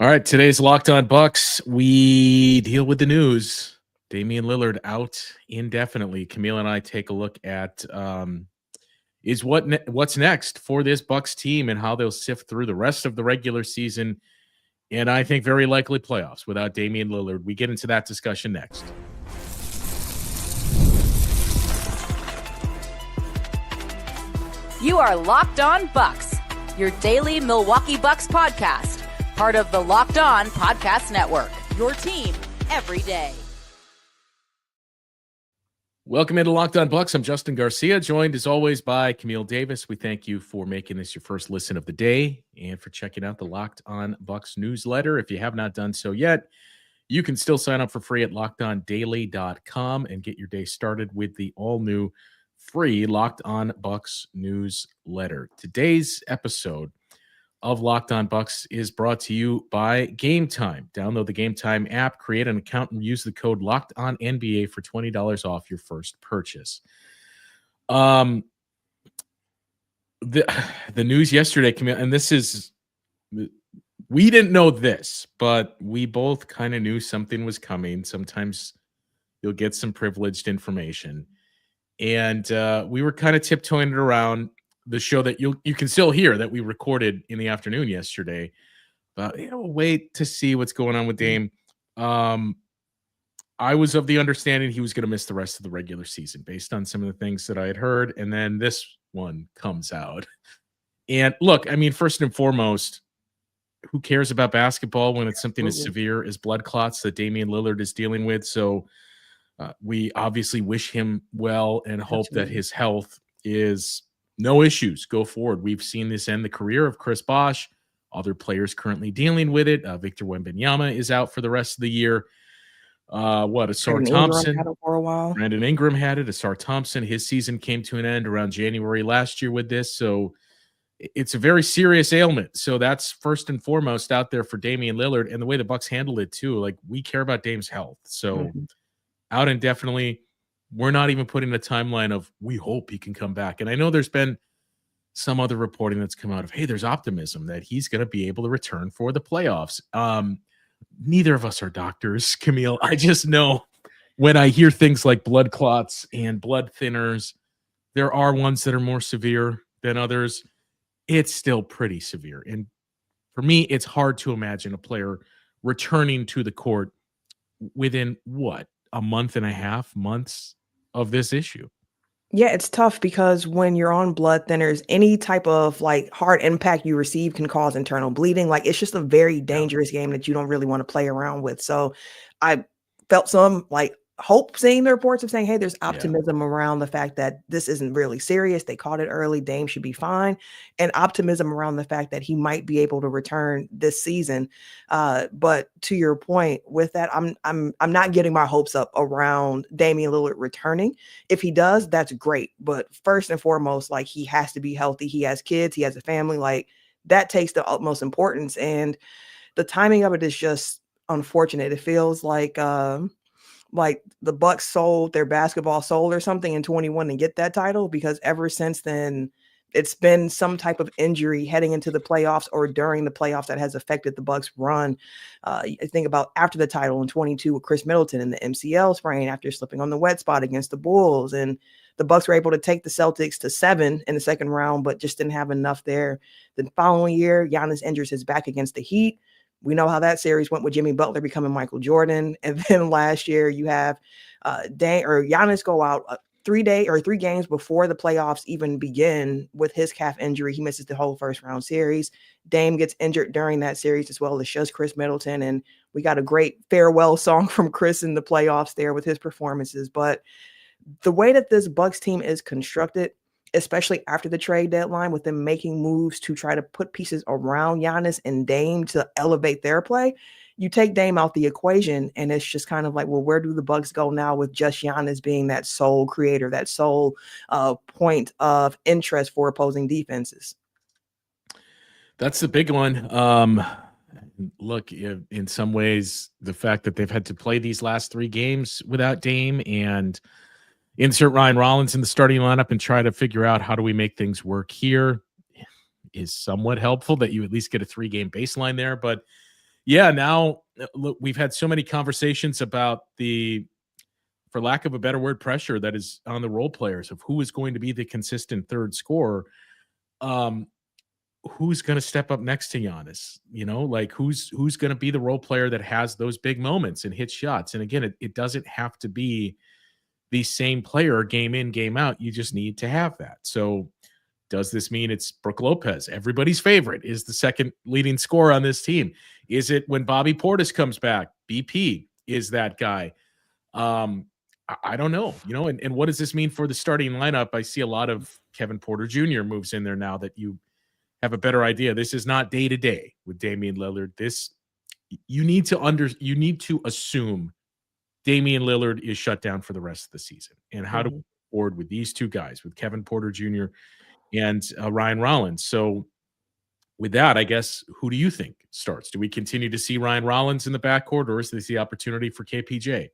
All right, today's Locked On Bucks, we deal with the news. Damian Lillard out indefinitely. Camille and I take a look at what's next for this Bucks team and how they'll sift through the rest of the regular season, and I think very likely playoffs without Damian Lillard. We get into that discussion next. You are Locked On Bucks, your daily Milwaukee Bucks podcast. Part of the Locked On Podcast Network, your team every day. Welcome into Locked On Bucks. I'm Justin Garcia, joined as always by Camille Davis. We thank you for making this your first listen of the day and for checking out the Locked On Bucks newsletter. If you have not done so yet, you can still sign up for free at lockedondaily.com and get your day started with the all-new free Locked On Bucks newsletter. Today's episode of Locked On Bucks is brought to you by Game Time. Download the Game Time app, create an account, and use the code LOCKEDONNBA for $20 off your first purchase. The news yesterday, and this is, we didn't know this, but we both kind of knew something was coming. Sometimes you'll get some privileged information. And we were kind of tiptoeing it around the show that you can still hear that we recorded in the afternoon yesterday. But we'll wait to see what's going on with Dame. I was of the understanding he was going to miss the rest of the regular season based on some of the things that I had heard. And then this one comes out. And look, I mean, first and foremost, who cares about basketball when it's something as severe as blood clots that Damian Lillard is dealing with? So we obviously wish him well and hope that his health is no issues go forward. We've seen this end the career of Chris Bosh, other players currently dealing with it. Victor Wembanyama is out for the rest of the year. Asar Thompson had it for a while. Brandon Ingram had it. Asar Thompson, his season came to an end around January last year with this. So it's a very serious ailment. So that's first and foremost out there for Damian Lillard, and the way the Bucks handled it too. Like, we care about Dame's health. So out indefinitely. We're not even putting a timeline of we hope he can come back. And I know there's been some other reporting that's come out of, hey, there's optimism that he's going to be able to return for the playoffs. Neither of us are doctors, Camille. I just know when I hear things like blood clots and blood thinners, there are ones that are more severe than others. It's still pretty severe. And for me, it's hard to imagine a player returning to the court within a month and a half, months of this issue. Yeah, it's tough because when you're on blood thinners, any type of hard impact you receive can cause internal bleeding. It's just a very dangerous game that you don't really want to play around with. So I felt some hope seeing the reports of saying, hey, there's optimism around the fact that this isn't really serious. They caught it early. Dame should be fine. And optimism around the fact that he might be able to return this season. But to your point with that, I'm not getting my hopes up around Damian Lillard returning. If he does, that's great. But first and foremost, he has to be healthy. He has kids. He has a family. That takes the utmost importance. And the timing of it is just unfortunate. It feels like the Bucks sold their basketball soul or something in 21 to get that title, because ever since then it's been some type of injury heading into the playoffs or during the playoffs that has affected the Bucks run. I think about after the title in 22 with Chris Middleton and the MCL sprain after slipping on the wet spot against the Bulls, and the Bucks were able to take the Celtics to 7 in the second round, but just didn't have enough there. The following year, Giannis injures his back against the Heat. We know how that series went with Jimmy Butler becoming Michael Jordan. And then last year you have Giannis go out 3 games before the playoffs even begin with his calf injury. He misses the whole first round series. Dame gets injured during that series as well as just Chris Middleton. And we got a great farewell song from Chris in the playoffs there with his performances. But the way that this Bucks team is constructed, especially after the trade deadline, with them making moves to try to put pieces around Giannis and Dame to elevate their play, you take Dame out the equation, and it's just kind of where do the Bucks go now with just Giannis being that sole creator, that sole point of interest for opposing defenses? That's the big one. Look, in some ways, the fact that they've had to play these last 3 games without Dame and insert Ryan Rollins in the starting lineup and try to figure out how do we make things work here is somewhat helpful that you at least get a 3-game baseline there. But Yeah, now look, we've had so many conversations about the, for lack of a better word, pressure that is on the role players of who is going to be the consistent third scorer. Um, who's going to step up next to Giannis? You know, like who's going to be the role player that has those big moments and hits shots? And again, it doesn't have to be the same player game in, game out. You just need to have that. So does this mean it's Brook Lopez, everybody's favorite, is the second leading scorer on this team? Is it when Bobby Portis comes back? BP is that guy. I don't know, you know, and what does this mean for the starting lineup? I see a lot of Kevin Porter Jr. moves in there now that you have a better idea. This is not day to day with Damian Lillard. This you need to assume Damian Lillard is shut down for the rest of the season. And how do we forward with these two guys, with Kevin Porter Jr. and Ryan Rollins? So with that, I guess, who do you think starts? Do we continue to see Ryan Rollins in the backcourt, or is this the opportunity for KPJ?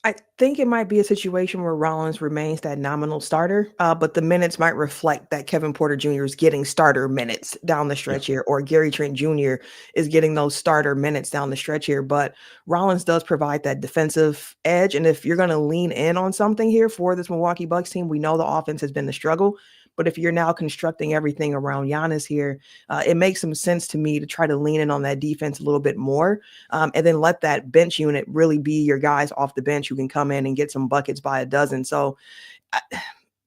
I think it might be a situation where Rollins remains that nominal starter, but the minutes might reflect that Kevin Porter Jr. is getting starter minutes down the stretch here, or Gary Trent Jr. is getting those starter minutes down the stretch here. But Rollins does provide that defensive edge. And if you're going to lean in on something here for this Milwaukee Bucks team, we know the offense has been the struggle. But if you're now constructing everything around Giannis here, it makes some sense to me to try to lean in on that defense a little bit more, and then let that bench unit really be your guys off the bench who can come in and get some buckets by a dozen. So,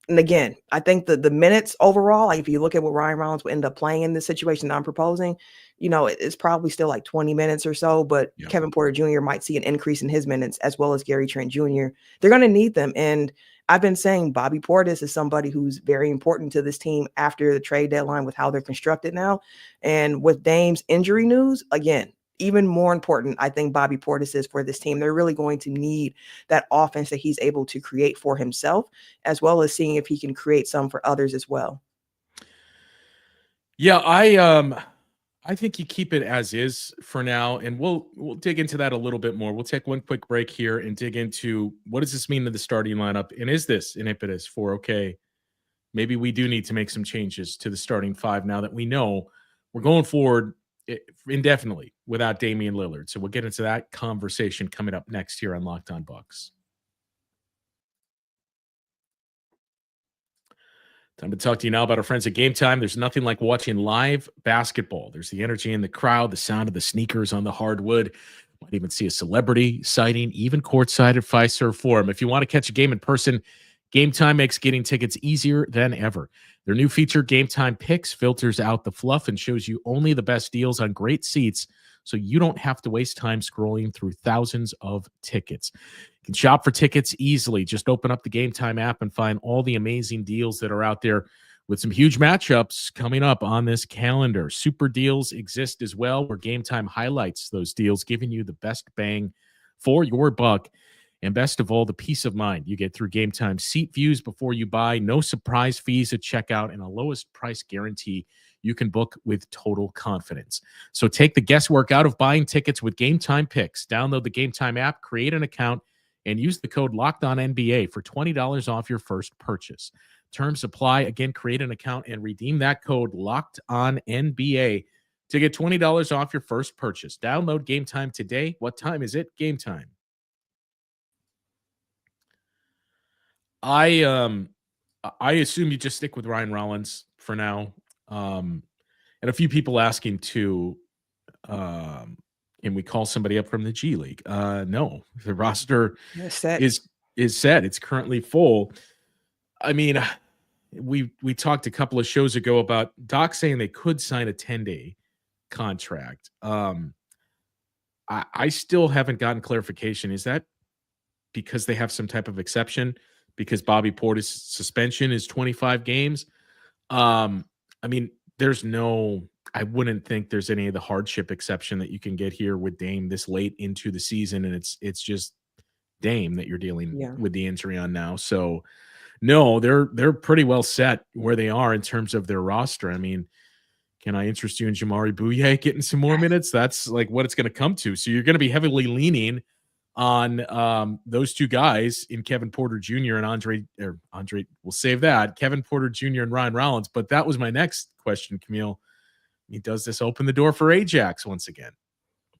and again, I think the minutes overall, like if you look at what Ryan Rollins will end up playing in this situation that I'm proposing, you know, it's probably still like 20 minutes or so, but Kevin Porter Jr. might see an increase in his minutes as well as Gary Trent Jr. They're going to need them. And I've been saying Bobby Portis is somebody who's very important to this team after the trade deadline with how they're constructed now. And with Dame's injury news, again, even more important, I think Bobby Portis is for this team. They're really going to need that offense that he's able to create for himself, as well as seeing if he can create some for others as well. Yeah, I think you keep it as is for now, and we'll dig into that a little bit more. We'll take one quick break here and dig into what does this mean to the starting lineup, and is this an impetus for, okay, maybe we do need to make some changes to the starting five now that we know we're going forward indefinitely without Damian Lillard. So we'll get into that conversation coming up next here on Locked On Bucks. Time to talk to you now about our friends at Game Time. There's nothing like watching live basketball. There's the energy in the crowd, the sound of the sneakers on the hardwood. Might even see a celebrity sighting, even courtside at Fiserv Forum. If you want to catch a game in person, Game Time makes getting tickets easier than ever. Their new feature, Game Time Picks, filters out the fluff and shows you only the best deals on great seats, so you don't have to waste time scrolling through thousands of tickets. You can shop for tickets easily. Just open up the Game Time app and find all the amazing deals that are out there, with some huge matchups coming up on this calendar. Super deals exist as well, where Game Time highlights those deals, giving you the best bang for your buck. And best of all, the peace of mind you get through Game Time seat views before you buy, no surprise fees at checkout, and a lowest price guarantee you can book with total confidence. So take the guesswork out of buying tickets with Game Time Picks. Download the Game Time app, create an account, and use the code LOCKEDONNBA for $20 off your first purchase. Terms apply. Again, create an account and redeem that code LOCKEDONNBA to get $20 off your first purchase. Download Game Time today. What time is it? Game Time. I assume you just stick with Ryan Rollins for now. And a few people asking to, can we call somebody up from the G League? No, the roster is set. It's currently full. I mean, we talked a couple of shows ago about Doc saying they could sign a 10-day contract. I still haven't gotten clarification. Is that because they have some type of exception? Because Bobby Portis' suspension is 25 games. I mean, I wouldn't think there's any of the hardship exception that you can get here with Dame this late into the season. And it's just Dame that you're dealing with the injury on now. So no, they're pretty well set where they are in terms of their roster. I mean, can I interest you in Jamari Bouye getting some more minutes? That's like what it's going to come to. So you're going to be heavily leaning on those two guys in Kevin Porter Jr. and Andre, we'll save that, Kevin Porter Jr. and Ryan Rollins. But that was my next question, Camille. Does this open the door for Ajax once again?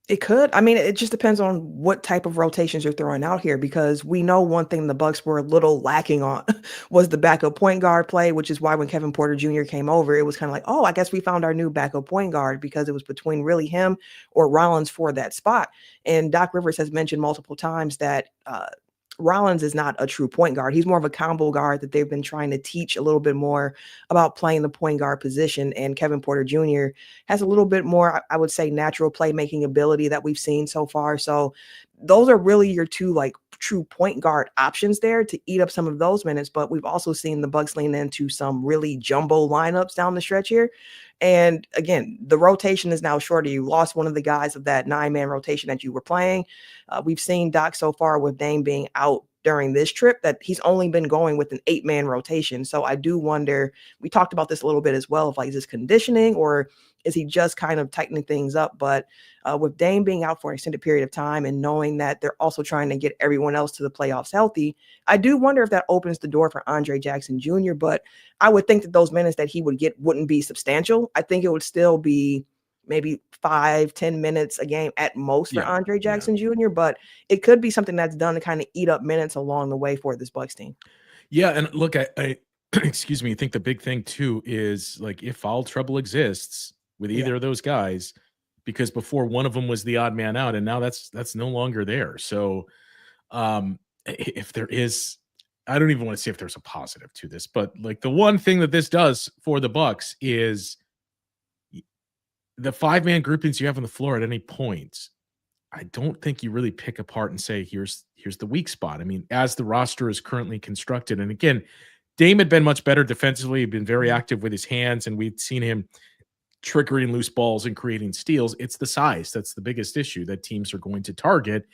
It could. I mean, it just depends on what type of rotations you're throwing out here because we know one thing the Bucks were a little lacking on was the backup point guard play, which is why when Kevin Porter Jr. came over, it was kind of like, oh, I guess we found our new backup point guard because it was between really him or Rollins for that spot. And Doc Rivers has mentioned multiple times that Rollins is not a true point guard. He's more of a combo guard that they've been trying to teach a little bit more about playing the point guard position. And Kevin Porter Jr. has a little bit more, I would say, natural playmaking ability that we've seen so far. So those are really your two like true point guard options there to eat up some of those minutes. But we've also seen the Bucks lean into some really jumbo lineups down the stretch here. And again, the rotation is now shorter. You lost one of the guys of that 9-man rotation that you were playing. We've seen Doc so far with Dame being out during this trip that he's only been going with an 8-man rotation. So I do wonder, we talked about this a little bit as well, of like, is this conditioning or is he just kind of tightening things up? But with Dame being out for an extended period of time and knowing that they're also trying to get everyone else to the playoffs healthy, I do wonder if that opens the door for Andre Jackson Jr. But I would think that those minutes that he would get wouldn't be substantial. I think it would still be maybe 5-10 minutes a game at most for Andre Jackson Jr., but it could be something that's done to kind of eat up minutes along the way for this Bucks team. Yeah, and look, I excuse me, I think the big thing too is like if foul trouble exists with either of those guys, because before one of them was the odd man out, and now that's no longer there. So if there is, I don't even want to say if there's a positive to this, but like the one thing that this does for the Bucks is the 5-man groupings you have on the floor at any point. I don't think you really pick apart and say, here's the weak spot. I mean, as the roster is currently constructed, and again, Dame had been much better defensively. He'd been very active with his hands, and we'd seen him triggering loose balls and creating steals. It's the size that's the biggest issue that teams are going to target.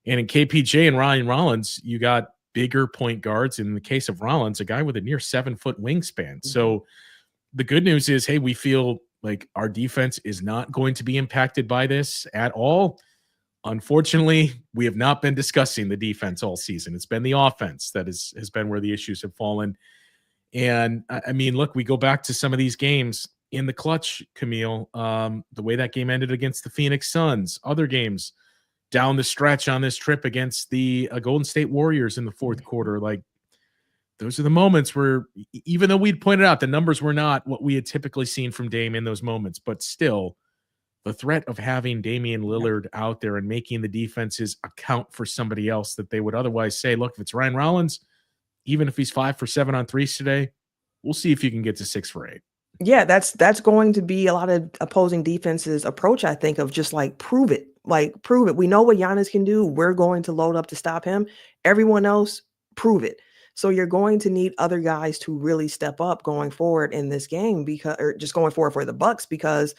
And in KPJ and Ryan Rollins, you got bigger point guards. In the case of Rollins, a guy with a near 7-foot wingspan. So the good news is, hey, we feel like our defense is not going to be impacted by this at all. Unfortunately, we have not been discussing the defense all season. It's been the offense that has been where the issues have fallen. And I mean, look, we go back to some of these games in the clutch, Camille, the way that game ended against the Phoenix Suns, other games down the stretch on this trip against the Golden State Warriors in the fourth quarter. Like, those are the moments where, even though we'd pointed out the numbers were not what we had typically seen from Dame in those moments, but still, the threat of having Damian Lillard out there and making the defenses account for somebody else that they would otherwise say, look, if it's Ryan Rollins, even if he's 5 for 7 on threes today, we'll see if you can get to 6 for 8. Yeah, that's going to be a lot of opposing defenses' approach, I think, of just like prove it. Like, prove it. We know what Giannis can do. We're going to load up to stop him. Everyone else, prove it. So you're going to need other guys to really step up going forward in this game, because, or just going forward for the Bucks, because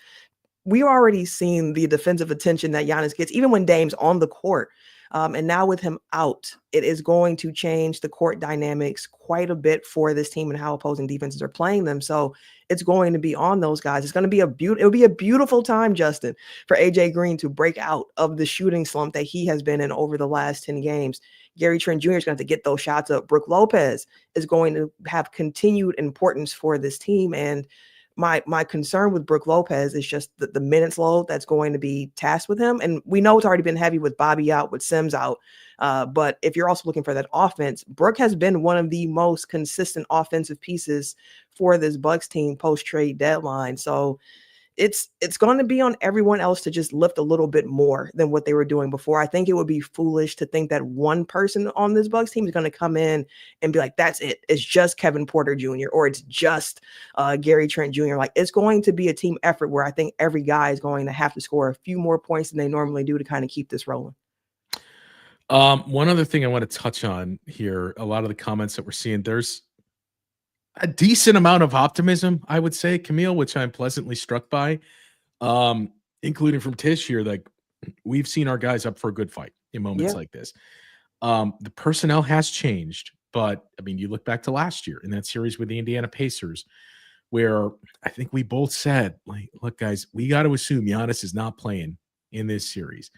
we already seen the defensive attention that Giannis gets, even when Dame's on the court. And now with him out, it is going to change the court dynamics quite a bit for this team and how opposing defenses are playing them. So it's going to be on those guys. It's going to be it'll be a beautiful time, Justin, for AJ Green to break out of the shooting slump that he has been in over the last 10 games. Gary Trent Jr. is going to have to get those shots up. Brook Lopez is going to have continued importance for this team. And my concern with Brook Lopez is just the minutes load that's going to be tasked with him. And we know it's already been heavy with Bobby out, with Sims out. But if you're also looking for that offense, Brook has been one of the most consistent offensive pieces for this Bucks team post-trade deadline. So it's going to be on everyone else to just lift a little bit more than what they were doing before. I think it would be foolish to think that one person on this Bucks team is going to come in and be like, that's it. It's just Kevin Porter Jr. or it's just Gary Trent Jr. Like, it's going to be a team effort where I think every guy is going to have to score a few more points than they normally do to kind of keep this rolling. One other thing I want to touch on here, a lot of the comments that we're seeing, there's a decent amount of optimism, I would say, Camille, which I'm pleasantly struck by, including from Tish here. Like, we've seen our guys up for a good fight in moments like this. The personnel has changed, but I mean, you look back to last year in that series with the Indiana Pacers, where I think we both said, like, look, guys, we got to assume Giannis is not playing in this series.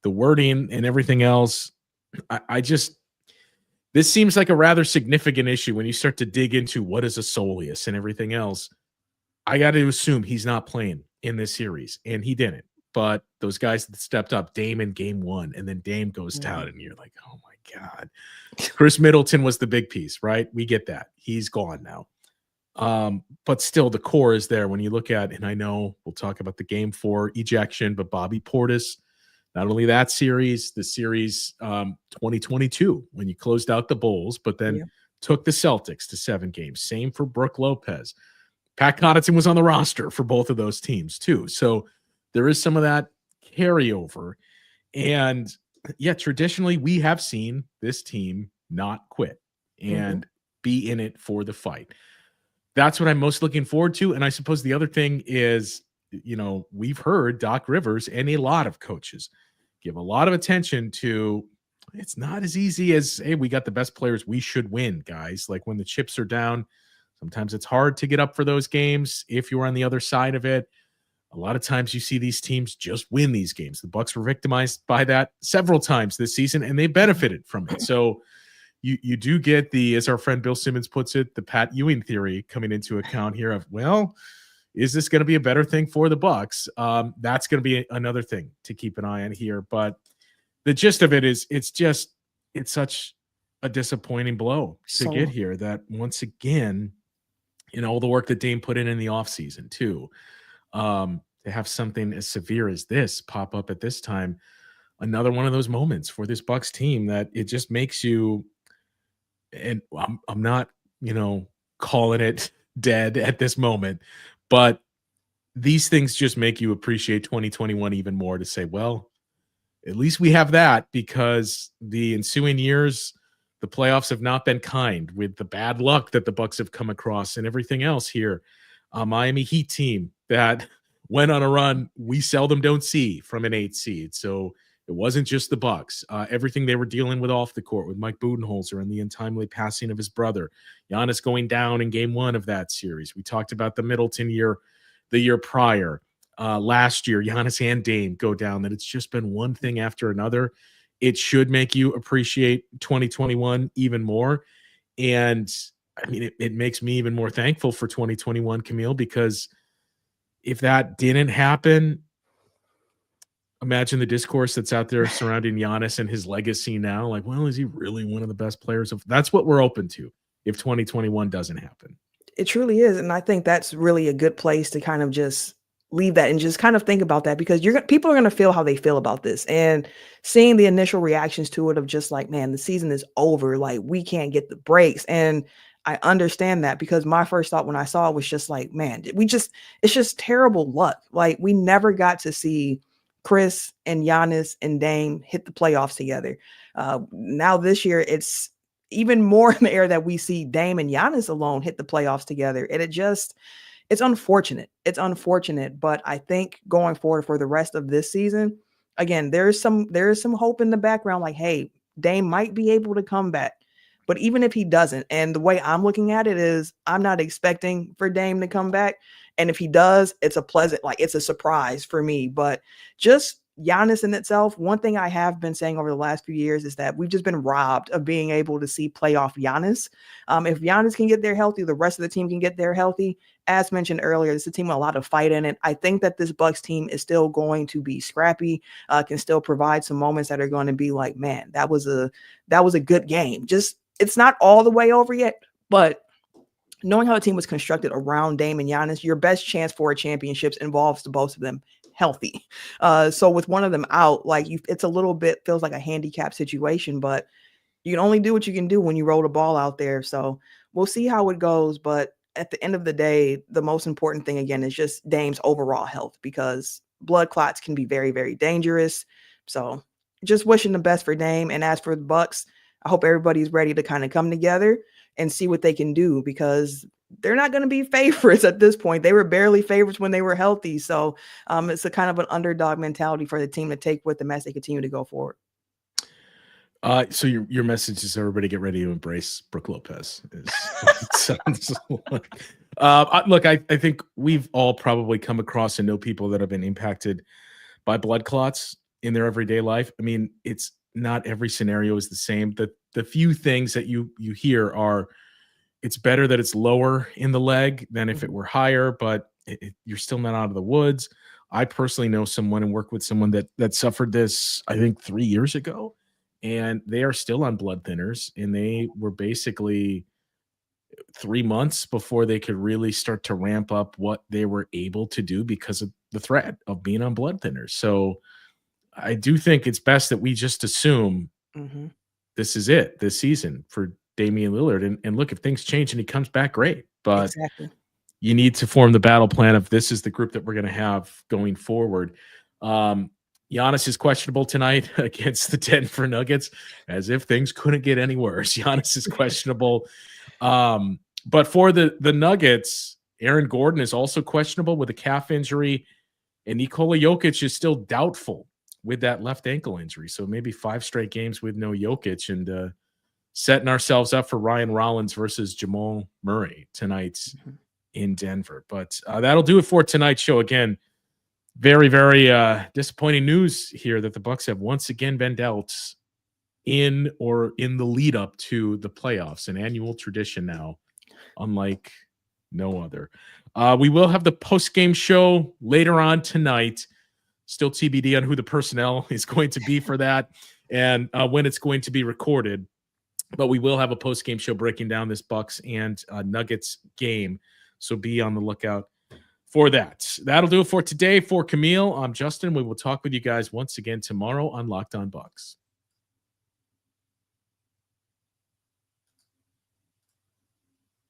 The wording and everything else, this seems like a rather significant issue when you start to dig into what is a soleus and everything else. I got to assume he's not playing in this series, and he didn't. but those guys that stepped up, Dame in game 1, and then Dame goes down, and you're like, oh my God. Chris Middleton was the big piece, right? We get that. He's gone now. But still the core is there when you look at, and I know we'll talk about the game 4 ejection, but Bobby Portis, not only that series, the series 2022, when you closed out the Bulls, but then took the Celtics to 7 games. Same for Brook Lopez. Pat Connaughton was on the roster for both of those teams too. So there is some of that carryover. And yeah, traditionally we have seen this team not quit and be in it for the fight. That's what I'm most looking forward to. And I suppose the other thing is, you know, we've heard Doc Rivers and a lot of coaches give a lot of attention to, it's not as easy as, hey, we got the best players, we should win, guys. Like when the chips are down, sometimes it's hard to get up for those games. If you're on the other side of it, a lot of times you see these teams just win these games. The Bucks were victimized by that several times this season, and they benefited from it. So you do get the, as our friend Bill Simmons puts it, the Pat Ewing theory coming into account here of, well, is this going to be a better thing for the Bucks? That's going to be another thing to keep an eye on here. But the gist of it is, it's such a disappointing blow to get here that once again, you know, all the work that Dame put in the offseason too, to have something as severe as this pop up at this time, another one of those moments for this Bucks team that it just makes you, and I'm not, you know, calling it dead at this moment, but these things just make you appreciate 2021 even more, to say, well, at least we have that, because the ensuing years, the playoffs have not been kind with the bad luck that the Bucks have come across and everything else here. Miami Heat team that went on a run we seldom don't see from an 8 seed. So it wasn't just the Bucks. Everything they were dealing with off the court with Mike Budenholzer and the untimely passing of his brother, Giannis going down in game 1 of that series. We talked about the Middleton year, the year prior. Last year, Giannis and Dame go down. That it's just been one thing after another. It should make you appreciate 2021 even more. And I mean, it makes me even more thankful for 2021, Camille, because if that didn't happen, imagine the discourse that's out there surrounding Giannis and his legacy now. Like, well, is he really one of the best players of? That's what we're open to if 2021 doesn't happen. It truly is. And I think that's really a good place to kind of just leave that and just kind of think about that, because people are going to feel how they feel about this, and seeing the initial reactions to it of just like, man, the season is over. Like, we can't get the breaks. And I understand that, because my first thought when I saw it was just like, man, it's just terrible luck. Like, we never got to see Chris and Giannis and Dame hit the playoffs together. Now this year, it's even more in the air that we see Dame and Giannis alone hit the playoffs together. And it's unfortunate. It's unfortunate, but I think going forward for the rest of this season, again, there is some hope in the background. Like, hey, Dame might be able to come back, but even if he doesn't, and the way I'm looking at it is, I'm not expecting for Dame to come back. And if he does, it's a surprise for me. But just Giannis in itself, one thing I have been saying over the last few years is that we've just been robbed of being able to see playoff Giannis. If Giannis can get there healthy, the rest of the team can get there healthy. As mentioned earlier, this is a team with a lot of fight in it. I think that this Bucks team is still going to be scrappy, can still provide some moments that are going to be like, man, that was a good game. Just, it's not all the way over yet, but knowing how the team was constructed around Dame and Giannis, your best chance for a championship involves the both of them healthy. So with one of them out, like, it's a little bit feels like a handicap situation, but you can only do what you can do when you roll the ball out there. So we'll see how it goes. But at the end of the day, the most important thing, again, is just Dame's overall health, because blood clots can be very, very dangerous. So just wishing the best for Dame. And as for the Bucks, I hope everybody's ready to kind of come together and see what they can do, because they're not going to be favorites at this point. They were barely favorites when they were healthy. So it's a kind of an underdog mentality for the team to take with them as they continue to go forward. So your message is everybody get ready to embrace Brook Lopez. It sounds like. Look, I think we've all probably come across and know people that have been impacted by blood clots in their everyday life. I mean, it's not every scenario is the same. The few things that you hear are, it's better that it's lower in the leg than if it were higher, but you're still not out of the woods. I personally know someone and work with someone that suffered this, I think 3 years ago, and they are still on blood thinners, and they were basically 3 months before they could really start to ramp up what they were able to do because of the threat of being on blood thinners. So I do think it's best that we just assume Mhm. this is it this season for Damian Lillard. And look, if things change and he comes back, great. But Exactly. you need to form the battle plan of this is the group that we're going to have going forward. Giannis is questionable tonight against the Denver Nuggets, as if things couldn't get any worse. Giannis is questionable. But for the Nuggets, Aaron Gordon is also questionable with a calf injury, and Nikola Jokic is still doubtful with that left ankle injury. So maybe 5 straight games with no Jokic, and setting ourselves up for Ryan Rollins versus Jamal Murray tonight in Denver. But that'll do it for tonight's show. Again, very, very disappointing news here that the Bucks have once again been dealt in the lead up to the playoffs, an annual tradition now, unlike no other. We will have the post-game show later on tonight. Still TBD on who the personnel is going to be for that and when it's going to be recorded. But we will have a post-game show breaking down this Bucks and Nuggets game. So be on the lookout for that. That'll do it for today. For Camille, I'm Justin. We will talk with you guys once again tomorrow on Locked On Bucks.